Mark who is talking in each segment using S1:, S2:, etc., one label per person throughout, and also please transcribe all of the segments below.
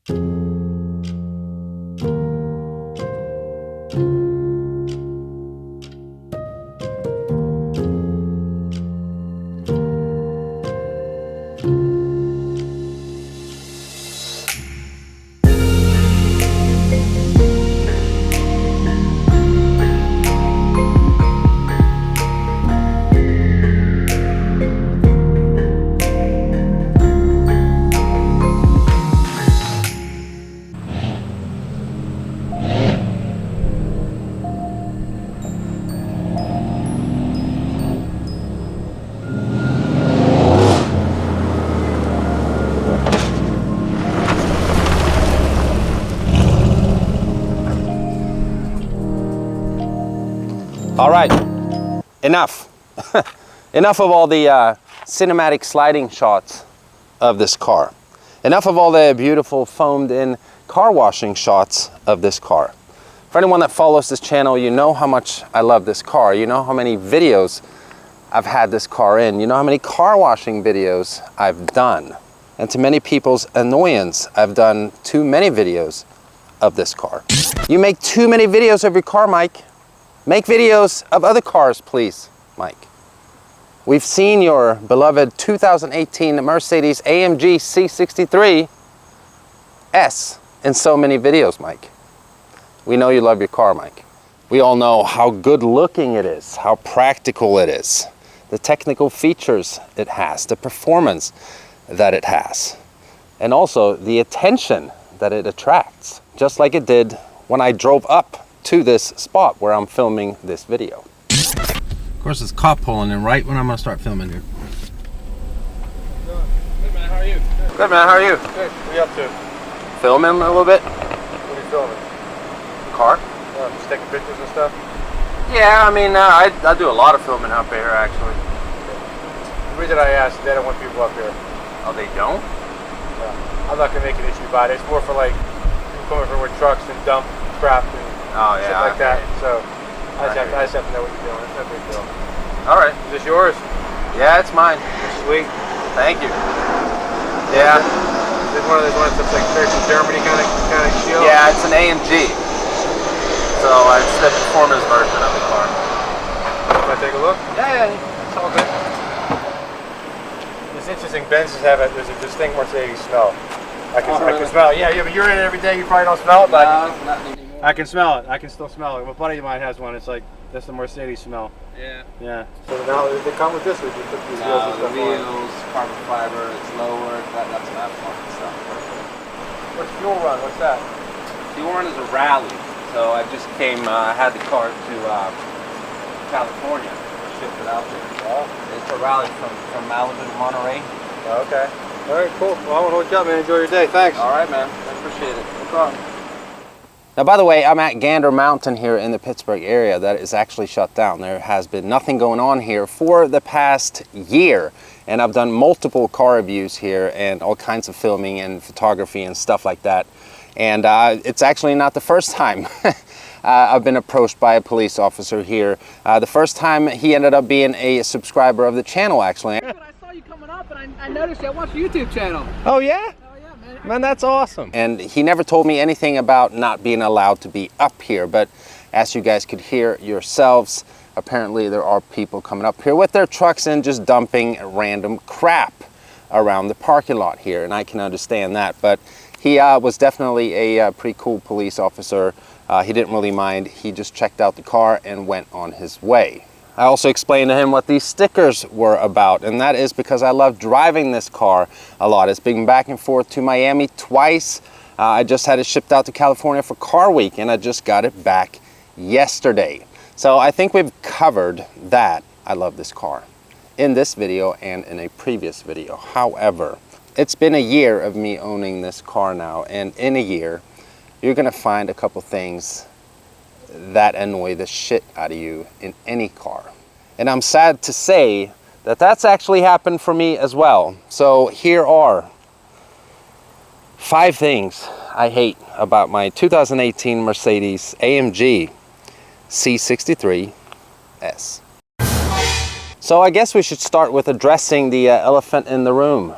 S1: All right, enough. Enough of all the cinematic sliding shots of this car. Enough of all the beautiful foamed in car washing shots of this car. For anyone that follows this channel, you know how much I love this car. You know how many videos I've had this car in. You know how many car washing videos I've done. And to many people's annoyance, I've done too many videos of this car. You make too many videos of your car, Mike. Make videos of other cars, please, Mike. We've seen your beloved 2018 Mercedes AMG C63s in so many videos, Mike. We know you love your car, Mike. We all know how good looking it is, how practical it is, the technical features it has, the performance that it has, and also the attention that it attracts, just like it did when I drove up to this spot where I'm filming this video. Of course, it's cop pulling in right when I'm gonna start filming here.
S2: Good man, how are you?
S1: Good man, how are you?
S2: Good. What are you up to?
S1: Filming a little bit.
S2: What are you filming?
S1: Car?
S2: Just taking pictures and stuff?
S1: Yeah, I mean, I do a lot of filming up here, actually.
S2: The reason I asked, they don't want people up here.
S1: Oh, they don't?
S2: I'm not gonna make an issue about it. It's more for like people coming from with trucks and dump crap and shit like that. So I just have to know what you're doing. It's no big deal.
S1: All right.
S2: Is this yours?
S1: Yeah, it's mine.
S2: Sweet.
S1: Thank you. Yeah.
S2: Is this one of those ones that's like very Germany kind of deal?
S1: Yeah, it's an AMG. So it's the performance version of the car.
S2: Can I take a look?
S1: Yeah, it's all good.
S2: It's interesting. Benz's have there's a distinct Mercedes smell. I can smell it. Yeah, but you're in it every day. You probably don't smell it, but
S1: no, not anymore.
S2: I can smell it. I can still smell it. A buddy of mine has one. It's like that's the Mercedes smell.
S1: Yeah.
S2: Yeah. So now they come with this, or you put these wheels and
S1: the
S2: stuff
S1: wheels, carbon fiber. It's lowered. That's an aftermarket stuff.
S2: What's fuel run? What's that?
S1: Fuel run is a rally. So I just came. I had the car to California. Shipped it out there.
S2: Oh.
S1: It's a rally from Malibu to Monterey.
S2: Oh, okay. All right, cool. Well, I won't hold you up, man. Enjoy your day. Thanks.
S1: All right, man. I appreciate it. No problem. Now, by the way, I'm at Gander Mountain here in the Pittsburgh area. That is actually shut down. There has been nothing going on here for the past year. And I've done multiple car reviews here and all kinds of filming and photography and stuff like that. And it's actually not the first time I've been approached by a police officer here. The first time he ended up being a subscriber of the channel, actually.
S3: I saw you coming up and I noticed you. I watched your YouTube channel.
S1: Oh, yeah? Man, that's awesome. And he never told me anything about not being allowed to be up here, but as you guys could hear yourselves, apparently there are people coming up here with their trucks and just dumping random crap around the parking lot here, and I can understand that. But he was definitely a pretty cool police officer. He didn't really mind. He just checked out the car and went on his way. I also explained to him what these stickers were about, and that is because I love driving this car a lot. It's been back and forth to Miami twice. I just had it shipped out to California for Car Week, and I just got it back yesterday. So I think we've covered that. I love this car in this video and in a previous video. However, it's been a year of me owning this car now, and in a year, you're gonna find a couple things that annoy the shit out of you in any car. And I'm sad to say that that's actually happened for me as well. So here are 5 things I hate about my 2018 Mercedes AMG C63s. So I guess we should start with addressing the elephant in the room.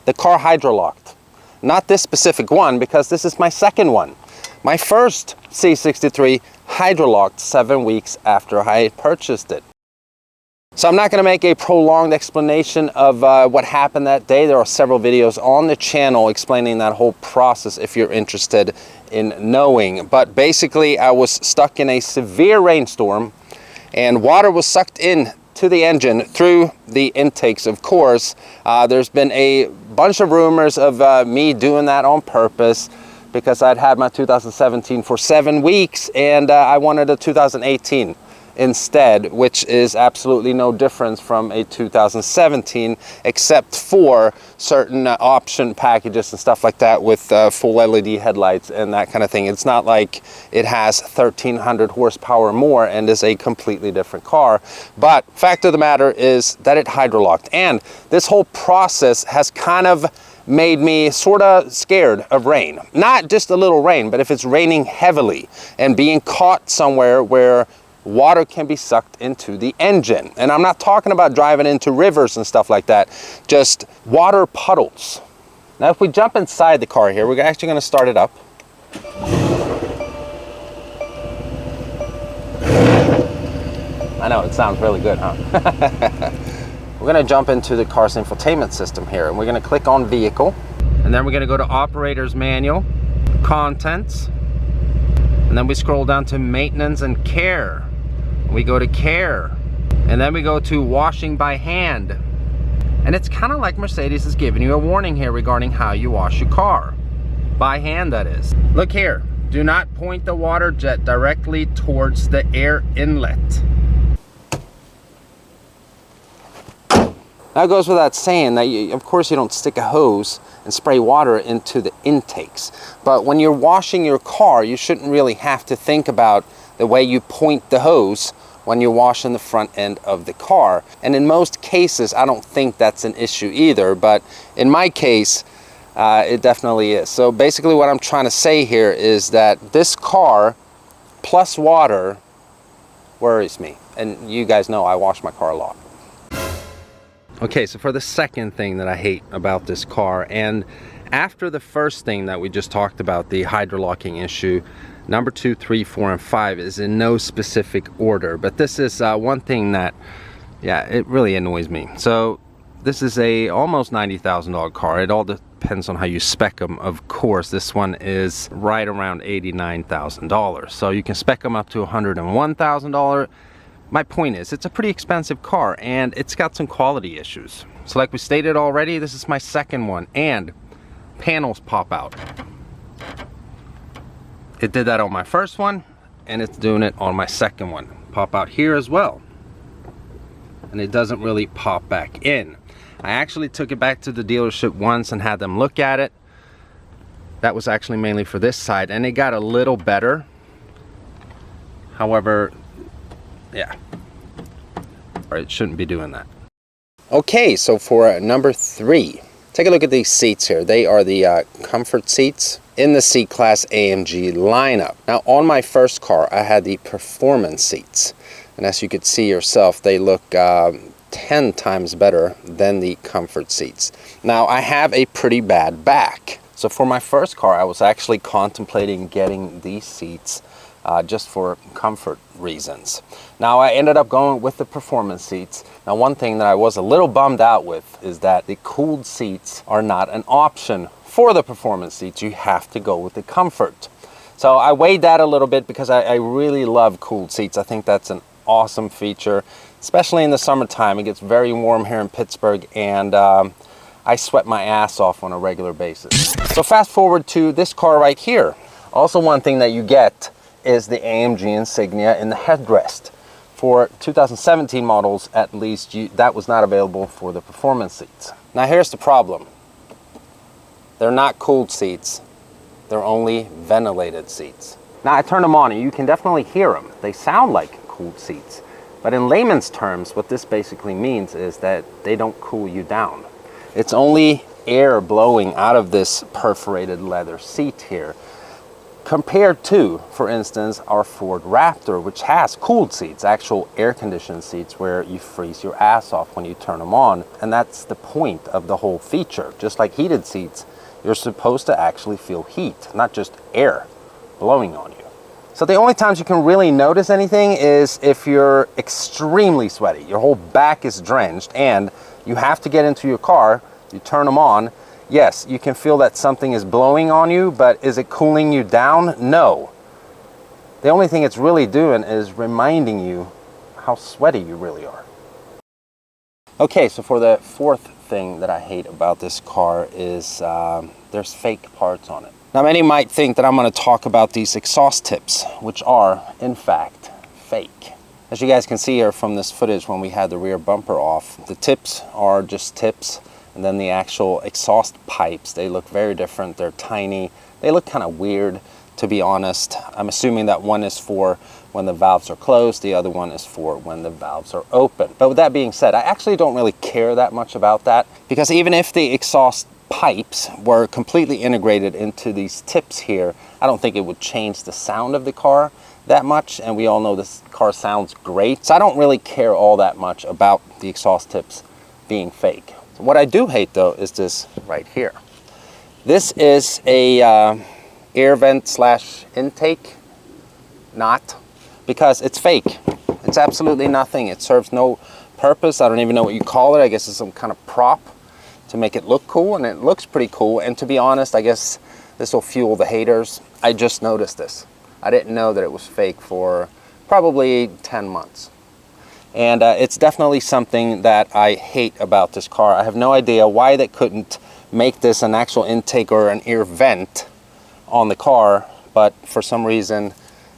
S1: The car hydrolocked. Not this specific one, because this is my second one. My first C63 hydrolocked 7 weeks after I purchased it. So I'm not going to make a prolonged explanation of what happened that day. There are several videos on the channel explaining that whole process if you're interested in knowing. But basically, I was stuck in a severe rainstorm and water was sucked in to the engine through the intakes, of course. There's been a bunch of rumors of me doing that on purpose because I'd had my 2017 for 7 weeks and I wanted a 2018 instead, which is absolutely no difference from a 2017 except for certain option packages and stuff like that with full LED headlights and that kind of thing. It's not like it has 1300 horsepower more and is a completely different car, but fact of the matter is that it hydrolocked, and this whole process has kind of made me sort of scared of rain. Not just a little rain, but if it's raining heavily and being caught somewhere where water can be sucked into the engine. And I'm not talking about driving into rivers and stuff like that, just water puddles. Now, if we jump inside the car here, we're actually going to start it up. I know, it sounds really good, huh? We're going to jump into the car's infotainment system here, and we're going to click on Vehicle, and then we're going to go to Operator's Manual, Contents, and then we scroll down to Maintenance and Care. We go to Care, and then we go to Washing by Hand. And it's kind of like Mercedes is giving you a warning here regarding how you wash your car. By hand, that is. Look here. Do not point the water jet directly towards the air inlet. Now it goes without saying that of course you don't stick a hose and spray water into the intakes. But when you're washing your car, you shouldn't really have to think about the way you point the hose when you're washing the front end of the car. And in most cases, I don't think that's an issue either, but in my case, it definitely is. So basically what I'm trying to say here is that this car plus water worries me. And you guys know I wash my car a lot. Okay, so for the second thing that I hate about this car, and after the first thing that we just talked about, the hydrolocking issue, number 2, 3, 4, and 5 is in no specific order. But this is one thing that, yeah, it really annoys me. So this is a almost $90,000 car. It all depends on how you spec them, of course. This one is right around $89,000. So you can spec them up to $101,000. My point is, it's a pretty expensive car and it's got some quality issues. So like we stated already, this is my second one, and panels pop out. It did that on my first one and it's doing it on my second one. Pop out here as well. And it doesn't really pop back in. I actually took it back to the dealership once and had them look at it. That was actually mainly for this side, and it got a little better. However, yeah, it shouldn't be doing that. Okay, so for number 3, take a look at these seats here. They are the comfort seats in the C-Class AMG lineup. Now, on my first car, I had the performance seats. And as you could see yourself, they look 10 times better than the comfort seats. Now, I have a pretty bad back. So for my first car, I was actually contemplating getting these seats just for comfort reasons. Now I ended up going with the performance seats. Now one thing that I was a little bummed out with is that the cooled seats are not an option for the performance seats. You have to go with the comfort. So I weighed that a little bit because I really love cooled seats. I think that's an awesome feature, especially in the summertime. It gets very warm here in Pittsburgh, and I sweat my ass off on a regular basis. So fast forward to this car right here. Also, one thing that you get is the AMG insignia in the headrest. For 2017 models, at least, that was not available for the performance seats. Now here's the problem. They're not cooled seats. They're only ventilated seats. Now I turned them on and you can definitely hear them. They sound like cooled seats. But in layman's terms, what this basically means is that they don't cool you down. It's only air blowing out of this perforated leather seat here, compared to, for instance, our Ford Raptor, which has cooled seats, actual air-conditioned seats where you freeze your ass off when you turn them on. And that's the point of the whole feature. Just like heated seats, You're supposed to actually feel heat, not just air blowing on you. So the only times you can really notice anything is if you're extremely sweaty, your whole back is drenched, and you have to get into your car, you turn them on. Yes, you can feel that something is blowing on you, but is it cooling you down? No. The only thing it's really doing is reminding you how sweaty you really are. Okay, so for the fourth thing that I hate about this car is there's fake parts on it. Now, many might think that I'm going to talk about these exhaust tips, which are, in fact, fake. As you guys can see here from this footage when we had the rear bumper off, the tips are just tips, and then the actual exhaust pipes, they look very different. They're tiny. They look kind of weird, to be honest. I'm assuming that one is for when the valves are closed, the other one is for when the valves are open. But with that being said, I actually don't really care that much about that, because even if the exhaust pipes were completely integrated into these tips here, I don't think it would change the sound of the car that much, and we all know this car sounds great, so I don't really care all that much about the exhaust tips being fake. So what I do hate though is this right here. This is a air vent slash intake knot, because it's fake. It's absolutely nothing. It serves no purpose. I don't even know what you call it. I guess it's some kind of prop to make it look cool, and it looks pretty cool. And to be honest, I guess this will fuel the haters. I just noticed this. I didn't know that it was fake for probably 10 months. And it's definitely something that I hate about this car. I have no idea why they couldn't make this an actual intake or an air vent on the car, but for some reason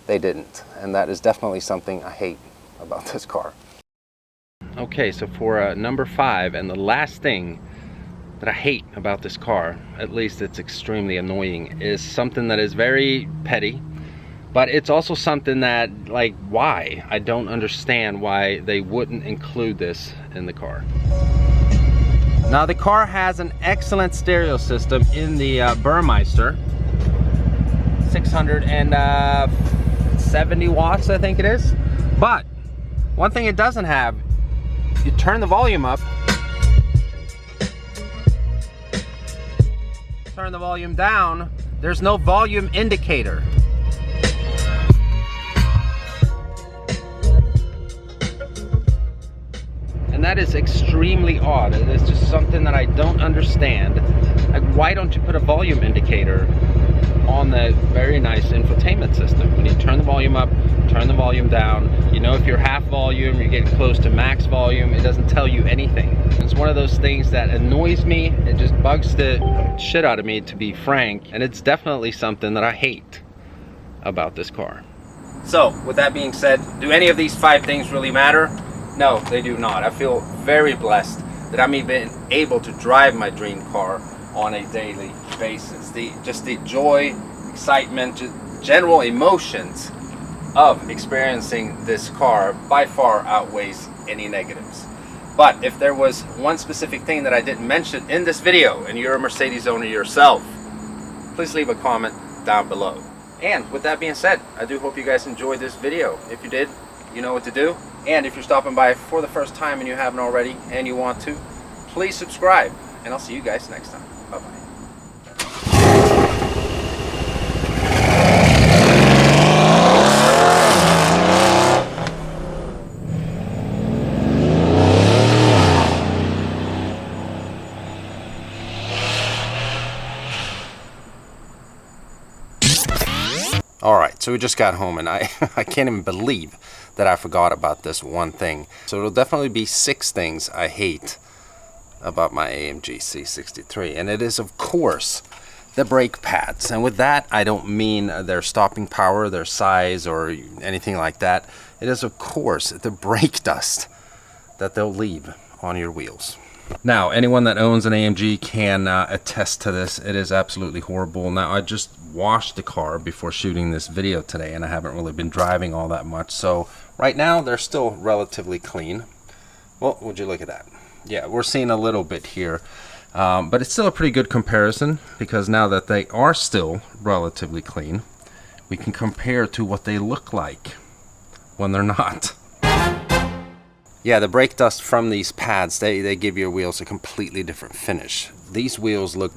S1: they didn't. And that is definitely something I hate about this car. Okay, so for number 5, and the last thing that I hate about this car, at least it's extremely annoying, is something that is very petty, but it's also something that, like, why? I don't understand why they wouldn't include this in the car. Now, the car has an excellent stereo system in the Burmeister. 670 watts, I think it is. But one thing it doesn't have, you turn the volume up, turn the volume down, there's no volume indicator. And that is extremely odd. It is just something that I don't understand. Like, why don't you put a volume indicator on the very nice infotainment system? When you turn the volume up, turn the volume down, you know if you're half volume, you're getting close to max volume, it doesn't tell you anything. It's one of those things that annoys me. It just bugs the shit out of me, to be frank, and it's definitely something that I hate about this car. So, with that being said, do any of these 5 things really matter? No, they do not. I feel very blessed that I'm even able to drive my dream car on a daily basis. Just the joy, excitement, general emotions of experiencing this car by far outweighs any negatives. But if there was one specific thing that I didn't mention in this video, and you're a Mercedes owner yourself, please leave a comment down below. And with that being said, I do hope you guys enjoyed this video. If you did, you know what to do. And if you're stopping by for the first time and you haven't already and you want to, please subscribe. And I'll see you guys next time. Bye-bye. Alright, so we just got home, and I can't even believe that I forgot about this one thing. So it'll definitely be 6 things I hate about my AMG C63, and it is, of course, the brake pads. And with that, I don't mean their stopping power, their size, or anything like that. It is, of course, the brake dust that they'll leave on your wheels. Now, anyone that owns an AMG can attest to this. It is absolutely horrible. Now, I just washed the car before shooting this video today, and I haven't really been driving all that much. So right now, they're still relatively clean. Well, would you look at that? Yeah, we're seeing a little bit here. But it's still a pretty good comparison, because now that they are still relatively clean, we can compare to what they look like when they're not. Yeah, the brake dust from these pads, they give your wheels a completely different finish. These wheels look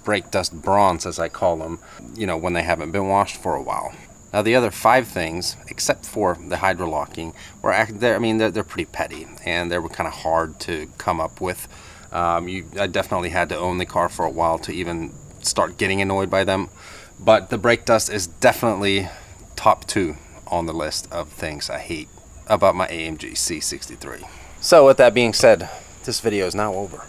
S1: brake dust bronze, as I call them, you know, when they haven't been washed for a while. Now the other 5 things, except for the hydrolocking, they're pretty petty, and they were kind of hard to come up with. I definitely had to own the car for a while to even start getting annoyed by them. But the brake dust is definitely top 2 on the list of things I hate about my AMG C63. So with that being said, this video is now over.